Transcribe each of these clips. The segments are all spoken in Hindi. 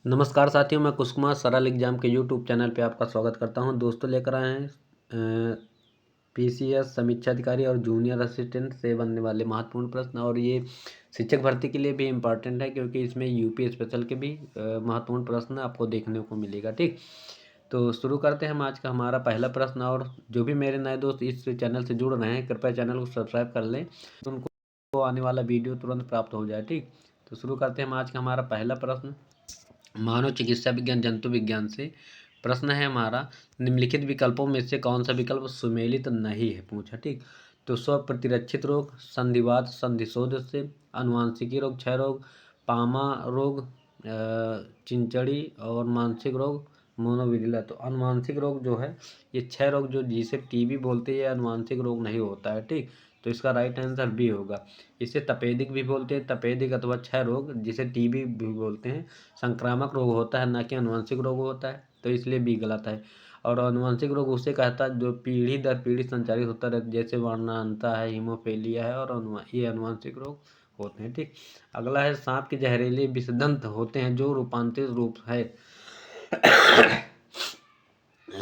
नमस्कार साथियों, मैं कुश कुमार सरल एग्जाम के यूट्यूब चैनल पे आपका स्वागत करता हूं। दोस्तों लेकर आए हैं पीसीएस समीक्षा अधिकारी और जूनियर असिस्टेंट से बनने वाले महत्वपूर्ण प्रश्न। और ये शिक्षक भर्ती के लिए भी इम्पॉर्टेंट है क्योंकि इसमें यूपी स्पेशल के भी महत्वपूर्ण प्रश्न आपको देखने को मिलेगा। ठीक, तो शुरू करते हैं हम आज का हमारा पहला प्रश्न। और जो भी मेरे नए दोस्त इस चैनल से जुड़ रहे हैं, कृपया चैनल को सब्सक्राइब कर लें तो उनको आने वाला वीडियो तुरंत प्राप्त हो जाए। ठीक, तो शुरू करते हैं हम आज का हमारा पहला प्रश्न मानव चिकित्सा विज्ञान जंतु विज्ञान से। प्रश्न है हमारा, निम्नलिखित विकल्पों में से कौन सा विकल्प सुमेलित नहीं है, पूछा। ठीक, तो स्व प्रतिरक्षित रोग, संधिवात संधिशोध से, अनुवांशिकी रोग, क्षय रोग, पामा रोग, चिंचड़ी और मानसिक रोग मोनोविरिला। तो अनुवांशिक रोग जो है ये क्षय रोग जो जिसे टीबी बोलते हैं, अनुवांशिक रोग नहीं होता है। ठीक, तो इसका राइट आंसर बी होगा। इसे तपेदिक भी बोलते हैं, तपेदिक अथवा क्षय रोग जिसे टीबी भी बोलते हैं, संक्रामक रोग होता है, ना कि अनुवांशिक रोग होता है, तो इसलिए बी गलत है। और अनुवांशिक रोग उसे कहता है जो पीढ़ी दर पीढ़ी संचारित होता रहता, जैसे वर्णांता है, हीमोफीलिया है, और ये अनुवांशिक रोग होते हैं। ठीक, अगला है, सांप के जहरीले विषदंत होते हैं जो रूपांतरित रूप है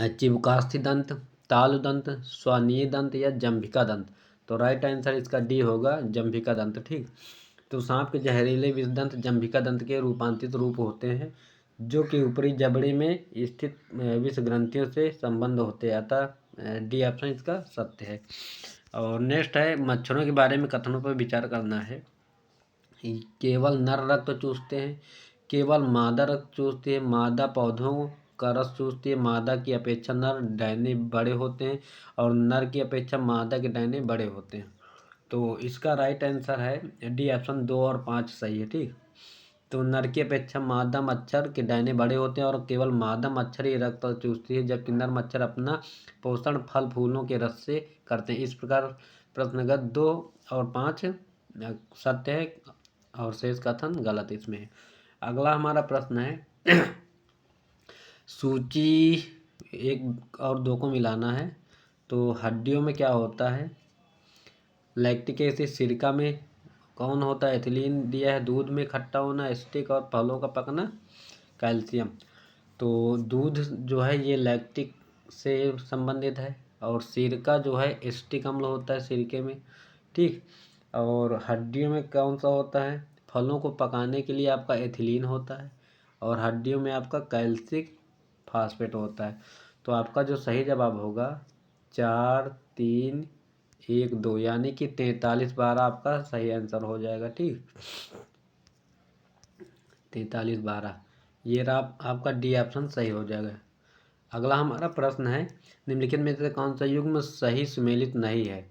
चिबुकास्थी दंत, तालु दंत, स्वानीय दंत या जंभिका दंत। तो राइट आंसर इसका डी होगा, जंभिका दंत। ठीक, तो सांप के जहरीले विषदंत जंभिका दंत के रूपांतरित रूप होते हैं जो कि ऊपरी जबड़े में स्थित विष ग्रंथियों से संबंध होते हैं, अतः डी ऑप्शन इसका सत्य है। और नेक्स्ट है, मच्छरों के बारे में कथनों पर विचार करना है। केवल नर रक्त चूसते हैं, केवल मादा रक्त चूसती है, मादा पौधों का रस चूसती है, मादा की अपेक्षा नर डैने बड़े होते हैं, और नर की अपेक्षा मादा के डैने बड़े होते हैं। तो इसका राइट आंसर है डी ऑप्शन 2 और 5 सही है। ठीक, तो नर की अपेक्षा मादा मच्छर के डैने बड़े होते हैं और केवल मादा मच्छर ही रक्त चूसती है, जबकि नर मच्छर अपना पोषण फल फूलों के रस से करते हैं। इस प्रकार प्रश्नगत 2 और 5 सत्य है और शेष कथन गलत इसमें है। अगला हमारा प्रश्न है सूची 1 और 2 को मिलाना है। तो हड्डियों में क्या होता है, लैक्टिक एसिड, सिरका में कौन होता है, एथिलीन दिया है, दूध में खट्टा होना, एसिटिक और फलों का पकना, कैल्शियम। तो दूध जो है ये लैक्टिक से संबंधित है, और सिरका जो है एसिटिक अम्ल होता है सिरके में। ठीक, और हड्डियों में कौन सा होता है, फलों को पकाने के लिए आपका एथिलीन होता है, और हड्डियों में आपका कैल्सिक फास्फेट होता है। तो आपका जो सही जवाब होगा 4, 3, 1, 2 यानी कि 43 12 आपका सही आंसर हो जाएगा। ठीक, 43 12 ये रहा आपका डी ऑप्शन सही हो जाएगा। अगला हमारा प्रश्न है, निम्नलिखित में से कौन सा युग्म सही सुमेलित नहीं है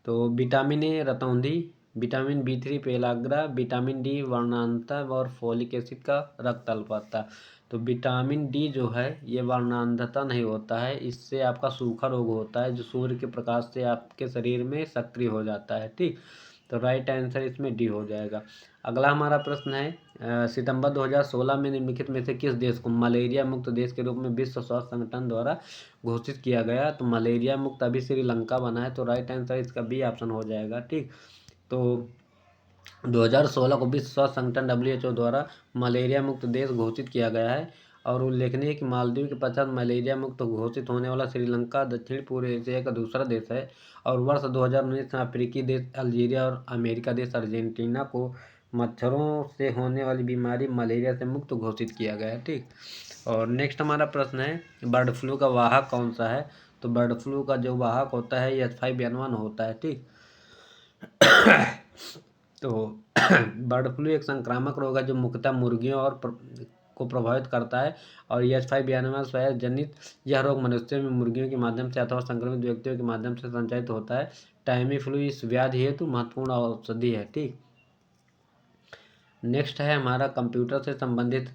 तो विटामिन ए रतौंधी, विटामिन B3 पेलाग्रा, विटामिन डी वर्णांता और फोलिक एसिड का रक्त अल्पता। तो विटामिन डी जो है ये वर्णांधता नहीं होता है, इससे आपका सूखा रोग होता है जो सूर्य के प्रकाश से आपके शरीर में सक्रिय हो जाता है। ठीक, तो राइट आंसर इसमें डी हो जाएगा। अगला हमारा प्रश्न है, सितंबर 2016 में निम्नलिखित में से किस देश को मलेरिया मुक्त देश के रूप में विश्व स्वास्थ्य संगठन द्वारा घोषित किया गया। तो मलेरिया मुक्त अभी श्रीलंका बना है, तो राइट आंसर इसका बी ऑप्शन हो जाएगा। ठीक, तो 2016 को विश्व स्वास्थ्य संगठन WHO द्वारा मलेरिया मुक्त देश घोषित किया गया है। और उल्लेखनीय है कि मालदीव के पश्चात मलेरिया मुक्त घोषित होने वाला श्रीलंका दक्षिण पूर्व एशिया का दूसरा देश है। और वर्ष 2019 में अफ्रीकी देश अल्जीरिया और अमेरिका देश अर्जेंटीना को मच्छरों से होने वाली बीमारी मलेरिया से मुक्त घोषित किया गया है। ठीक, और नेक्स्ट हमारा प्रश्न है, बर्ड फ्लू का वाहक कौन सा है। तो बर्ड फ्लू का जो वाहक होता है H5N1 होता है। ठीक, तो बर्ड फ्लू एक संक्रामक रोग है जो मुख्यतः मुर्गियों और को प्रभावित करता है, और H5N1 स्वायत्त जनित यह रोग मनुष्यों में मुर्गियों के माध्यम से अथवा संक्रमित व्यक्तियों के माध्यम से संचारित होता है। टाइमी फ्लू इस व्याधि हेतु महत्वपूर्ण औषधि है। ठीक, नेक्स्ट है हमारा कंप्यूटर से संबंधित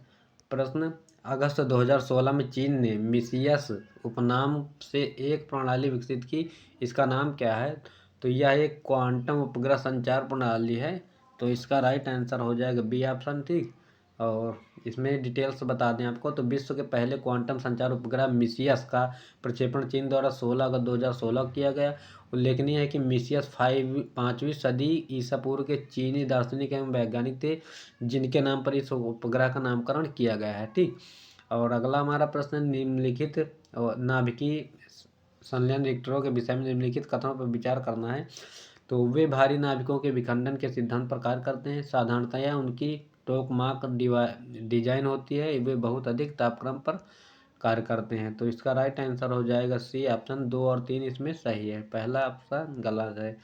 प्रश्न। अगस्त 2016 में चीन ने मिसियस उपनाम से एक प्रणाली विकसित की, इसका नाम क्या है। तो यह एक क्वांटम उपग्रह संचार प्रणाली है, तो इसका राइट आंसर हो जाएगा बी ऑप्शन। ठीक, और इसमें डिटेल्स बता दें आपको तो विश्व के पहले क्वांटम संचार उपग्रह मिसियस का प्रक्षेपण चीन द्वारा 16 अगस्त 2016 किया गया। उल्लेखनीय है कि मिसियस 5वीं सदी ईसा पूर्व के चीनी दार्शनिक एवं वैज्ञानिक थे जिनके नाम पर इस उपग्रह का नामकरण किया गया है। ठीक, और अगला हमारा प्रश्न निम्नलिखित नाभिकीय संलयन रिएक्टरों के विषय में निम्नलिखित कथनों पर विचार करना है। तो वे भारी नाभिकों के विखंडन के सिद्धांत पर कार्य करते हैं। साधारणतया उनकी टोकमाक डिजाइन होती है। वे बहुत अधिक तापक्रम पर कार्य करते हैं। तो इसका राइट आंसर हो जाएगा सी ऑप्शन 2 और 3 इसमें सही है, पहला ऑप्शन गलत है।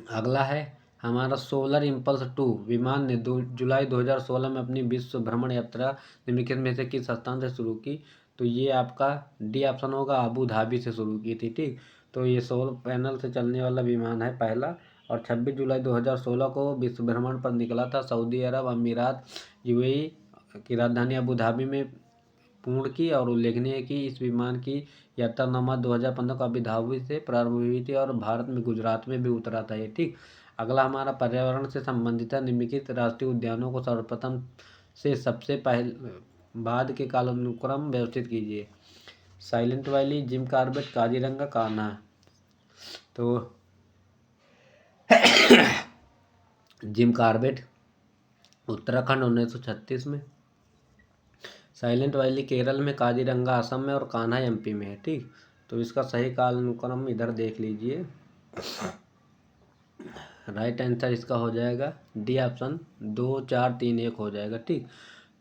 अगला है हमारा सोलर इम्पल्स 2 विमान ने जुलाई 2016 में अपनी विश्व भ्रमण यात्रा निम्नलिखित में से किस स्थान से शुरू की। तो ये आपका डी ऑप्शन होगा, अबू धाबी से शुरू की थी। ठीक, तो ये सोलर पैनल से चलने वाला विमान है पहला, और 26 जुलाई 2016 को विश्व भ्रमण पर निकला था। सऊदी अरब अमीरात यूएई की राजधानी अबू धाबी में पूर्ण की। और उल्लेखनीय है कि इस विमान की यात्रा 9 मार्च 2015 को अबू धाबी से प्रारंभ हुई थी और भारत में गुजरात में भी उतरा था ये। ठीक, अगला हमारा पर्यावरण से संबंधित है। निम्नलिखित राष्ट्रीय उद्यानों को सर्वप्रथम से सबसे पहले बाद के कालानुक्रम व्यवस्थित कीजिए। Silent valley, Jim Corbett, Kaziranga, Kanha. तो जिम कॉर्बेट उत्तराखंड 1936 में, साइलेंट वैली केरल में, काजीरंगा असम में और कान्हा एमपी में है। ठीक, तो इसका सही कालानुक्रम इधर देख लीजिए। राइट आंसर इसका हो जाएगा डी ऑप्शन 2 4 3 1 हो जाएगा। ठीक,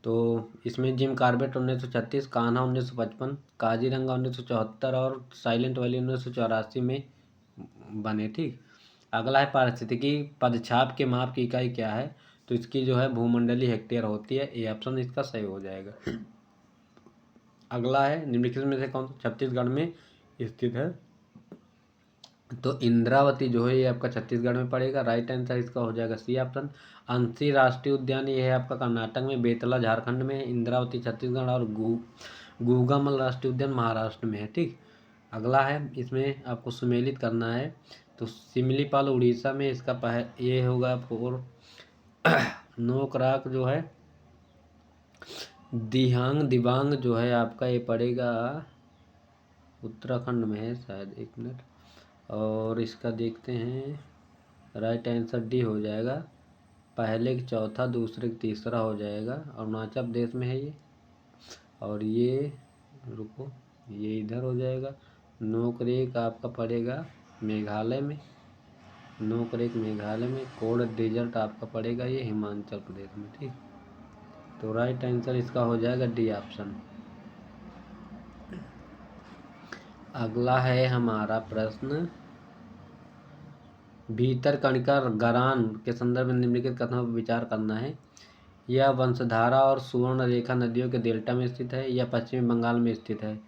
तो इसमें जिम कॉर्बेट 1936, कान्हा 1955, काजीरंगा 1974 और साइलेंट वैली 1984 में बने। ठीक, अगला है पारिस्थितिकी पदछाप के माप की इकाई क्या है। तो इसकी जो है भूमंडलीय हेक्टेयर होती है, ये ऑप्शन इसका सही हो जाएगा। अगला है निम्नलिखित में से कौन छत्तीसगढ़ में स्थित है। तो इंद्रावती जो है ये आपका छत्तीसगढ़ में पड़ेगा। राइट आंसर इसका हो जाएगा सी ऑप्शन। अंशी राष्ट्रीय उद्यान ये है आपका कर्नाटक में, बेतला झारखंड में, इंद्रावती छत्तीसगढ़ और गूगामल राष्ट्रीय उद्यान महाराष्ट्र में है। ठीक, अगला है इसमें आपको सुमेलित करना है। तो सिमलीपाल उड़ीसा में इसका ये होगा आपको। नोकराक जो है दिबांग जो है आपका ये पड़ेगा उत्तराखंड में है शायद, एक मिनट। और इसका देखते हैं, राइट आंसर डी हो जाएगा, पहले का चौथा दूसरे का तीसरा हो जाएगा। अरुणाचल प्रदेश में है ये, और ये रुको ये इधर हो जाएगा। नोकरेक आपका पड़ेगा मेघालय में, नोकरेक मेघालय में। कोड डेजर्ट आपका पड़ेगा ये हिमाचल प्रदेश में। ठीक, तो राइट आंसर इसका हो जाएगा डी ऑप्शन। अगला है हमारा प्रश्न भीतरकनिका गरान के संदर्भ में निम्नलिखित कथनों पर विचार करना है। यह वंशधारा और सुवर्णरेखा नदियों के डेल्टा में स्थित है या पश्चिमी बंगाल में स्थित है।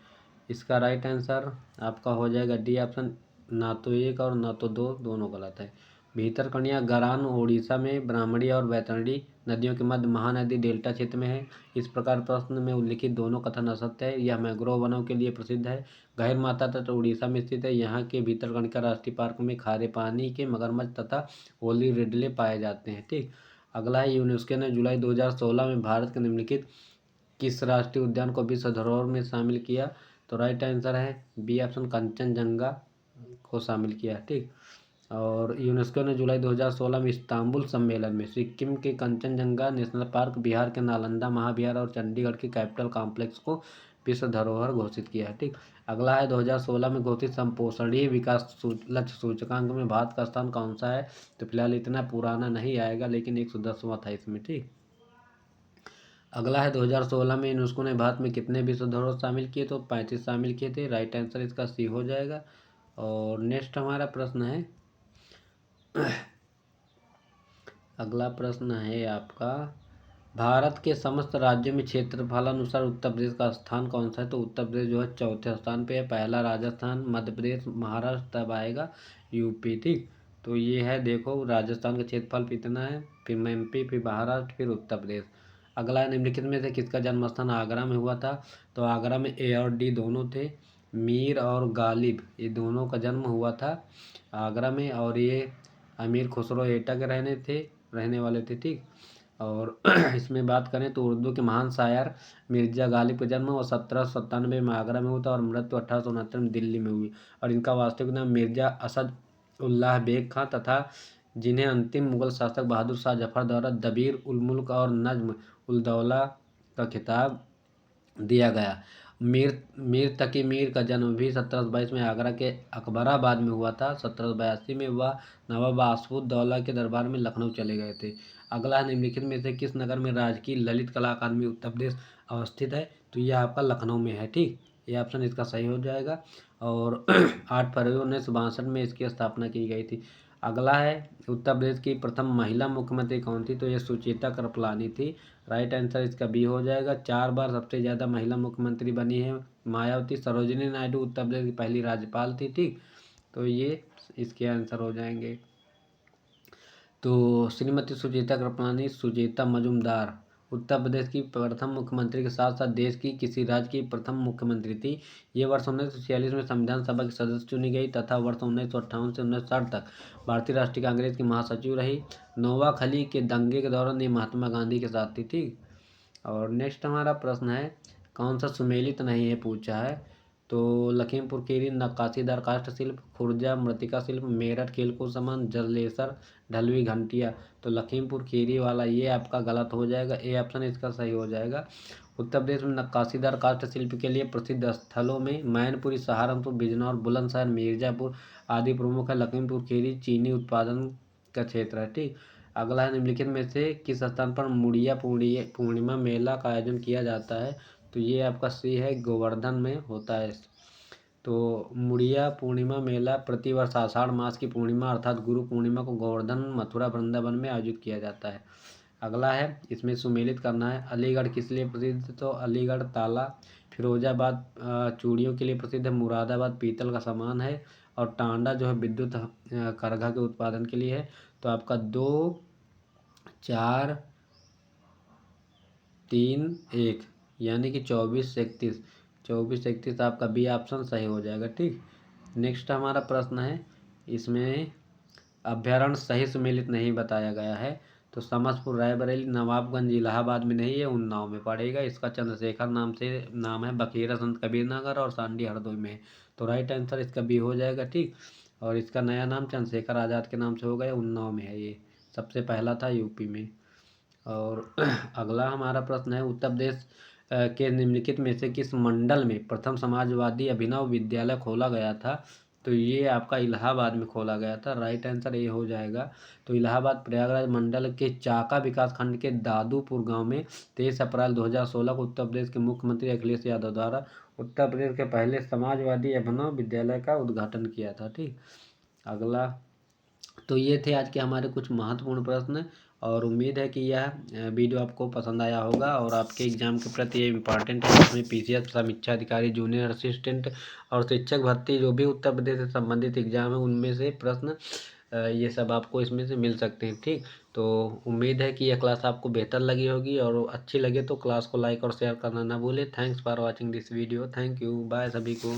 इसका राइट आंसर आपका हो जाएगा डी ऑप्शन, ना तो एक और ना तो दो, दोनों गलत है। भीतरकनिका गरान उड़ीसा में ब्राह्मणी और बैतरणी नदियों के मध्य महानदी डेल्टा क्षेत्र में है। इस प्रकार प्रश्न में उल्लिखित दोनों कथन असत्य है। यह मैंग्रोव वनों के लिए प्रसिद्ध है। गहर माता तट उड़ीसा में स्थित है। यहाँ के भीतरकनिका राष्ट्रीय पार्क में खारे पानी के मगरमच्छ तथा ओली रिडले पाए जाते हैं। ठीक, अगला है यूनेस्को ने जुलाई 2016 में भारत के निम्नलिखित किस राष्ट्रीय उद्यान को विश्व धरोहर में शामिल किया। तो राइट आंसर है बी ऑप्शन, कंचनजंगा को शामिल किया। ठीक, और यूनेस्को ने जुलाई 2016 में इस्तांबुल सम्मेलन में सिक्किम के कंचनजंगा नेशनल पार्क, बिहार के नालंदा महाविहार और चंडीगढ़ के कैपिटल कॉम्प्लेक्स को विश्व धरोहर घोषित किया है। ठीक, अगला है 2016 में घोषित संपोषणीय विकास लक्ष्य सूचकांक में भारत का स्थान कौन सा है। तो फिलहाल इतना पुराना नहीं आएगा, लेकिन 110वां था इसमें। ठीक, अगला है 2016 में यूनेस्को ने भारत में कितने विश्व धरोहर शामिल किए। तो 35 शामिल किए थे। राइट आंसर इसका सी हो जाएगा। और नेक्स्ट हमारा प्रश्न है, अगला प्रश्न है आपका, भारत के समस्त राज्यों में क्षेत्रफलानुसार उत्तर प्रदेश का स्थान कौन सा है। तो उत्तर प्रदेश जो है चौथे स्थान पे है, पहला राजस्थान, मध्य प्रदेश, महाराष्ट्र, तब आएगा यूपी। ठीक, तो ये है, देखो राजस्थान का क्षेत्रफल कितना है, फिर एमपी, फिर महाराष्ट्र, फिर उत्तर प्रदेश। अगला निम्नलिखित में से किसका जन्म स्थान आगरा में हुआ था। तो आगरा में ए और डी दोनों थे, मीर और गालिब ये दोनों का जन्म हुआ था आगरा में। और ये अमीर खुसरो एटा के रहने वाले थे। ठीक, और इसमें बात करें तो उर्दू के महान शायर मिर्ज़ा गालिब का जन्म और 1797 में आगरा में हुआ था और मृत्यु 1869 में दिल्ली में हुई। और इनका वास्तविक नाम मिर्ज़ा असद उल्लाह बेग था तथा जिन्हें अंतिम मुगल शासक बहादुर शाह जफर द्वारा दबीर उल मुल्क और नज्म उल दौला का खिताब दिया गया। मीर तकी मीर का जन्म भी 1722 में आगरा के अकबराबाद में हुआ था। 1782 में वह नवाब आसफउद्दौला के दरबार में लखनऊ चले गए थे। अगला है, निम्नलिखित में से किस नगर में राजकीय ललित कला अकादमी उत्तर प्रदेश अवस्थित है? तो यह आपका लखनऊ में है। ठीक, ये ऑप्शन इसका सही हो जाएगा। और 8 फरवरी 1962 में इसकी स्थापना की गई थी। अगला है, उत्तर प्रदेश की प्रथम महिला मुख्यमंत्री कौन थी? तो ये सुचेता कृपलानी थी। राइट आंसर इसका बी हो जाएगा। 4 बार सबसे ज़्यादा महिला मुख्यमंत्री बनी है मायावती। सरोजिनी नायडू उत्तर प्रदेश की पहली राज्यपाल थी। ठीक, तो ये इसके आंसर हो जाएंगे। तो श्रीमती सुचेता कृपलानी, सुचेता मजुमदार उत्तर प्रदेश की प्रथम मुख्यमंत्री के साथ साथ देश की किसी राज्य की प्रथम मुख्यमंत्री थी। ये वर्ष 1946 में संविधान सभा की सदस्य चुनी गई तथा वर्ष 1958 से 1960 तक भारतीय राष्ट्रीय कांग्रेस की महासचिव रही। नोवाखली के दंगे के दौरान ये महात्मा गांधी के साथ थी। ठीक, और नेक्स्ट हमारा प्रश्न है, कौन सा सुमेलित नहीं है पूछा है? तो लखीमपुर खीरी नक्काशीदार काष्ठ शिल्प, खुर्जा मृतिका शिल्प, मेरठ खेलकूद सामान, जलेसर ढलवी घंटिया। तो लखीमपुर खीरी वाला ये आपका गलत हो जाएगा। ए ऑप्शन इसका सही हो जाएगा। उत्तर प्रदेश में नक्काशीदार काष्ठ शिल्प के लिए प्रसिद्ध स्थलों में मैनपुरी, सहारनपुर, बिजनौर, बुलंदशहर, मिर्जापुर आदि प्रमुख है। लखीमपुर खीरी चीनी उत्पादन का क्षेत्र है। ठीक, अगला है, निम्नलिखित में से किस स्थान पर मुड़िया पूर्णिमा मेला का आयोजन किया जाता है? तो ये आपका सी है, गोवर्धन में होता है। तो मुड़िया पूर्णिमा मेला प्रतिवर्ष आषाढ़ मास की पूर्णिमा अर्थात गुरु पूर्णिमा को गोवर्धन, मथुरा, वृंदावन में आयोजित किया जाता है। अगला है, इसमें सुमेलित करना है। अलीगढ़ किस लिए प्रसिद्ध? तो अलीगढ़ ताला, फिरोजाबाद चूड़ियों के लिए प्रसिद्ध है, मुरादाबाद पीतल का सामान है और टांडा जो है विद्युत करघा के उत्पादन के लिए है। तो आपका 2, 4, 3, 1 यानी कि 24, 31 आपका बी ऑप्शन सही हो जाएगा। ठीक, नेक्स्ट हमारा प्रश्न है, इसमें अभ्यारण्य सही सुमेलित नहीं बताया गया है। तो समस्तपुर रायबरेली, नवाबगंज इलाहाबाद में नहीं है, उन्नाव में पड़ेगा। इसका चंद्रशेखर नाम से नाम है, बखीरा संत कबीर नगर और सांडी हरदोई में है। तो राइट आंसर इसका बी हो जाएगा। ठीक, और इसका नया नाम चंद्रशेखर आज़ाद के नाम से हो गया, उन्नाव में है। ये सबसे पहला था यूपी में। और अगला हमारा प्रश्न है, उत्तर प्रदेश के निम्नलिखित में से किस मंडल में प्रथम समाजवादी अभिनव विद्यालय खोला गया था? तो ये आपका इलाहाबाद में खोला गया था। राइट आंसर ये हो जाएगा। तो इलाहाबाद प्रयागराज मंडल के चाका विकास खंड के दादूपुर गांव में 23 अप्रैल 2016 को उत्तर प्रदेश के मुख्यमंत्री अखिलेश यादव द्वारा उत्तर प्रदेश के पहले समाजवादी अभिनव विद्यालय का उद्घाटन किया था। ठीक, अगला, तो ये थे आज के हमारे कुछ महत्वपूर्ण प्रश्न और उम्मीद है कि यह वीडियो आपको पसंद आया होगा और आपके एग्जाम के प्रति ये इम्पॉर्टेंट है। इसमें पीसीएस समीक्षा अधिकारी, जूनियर असिस्टेंट और शिक्षक भर्ती जो भी उत्तर प्रदेश से संबंधित एग्जाम है उनमें से प्रश्न ये सब आपको इसमें से मिल सकते हैं। ठीक, तो उम्मीद है कि यह क्लास आपको बेहतर लगी होगी और अच्छी लगे तो क्लास को लाइक और शेयर करना ना भूलें। Thanks for watching this video. Thank you, bye सभी को।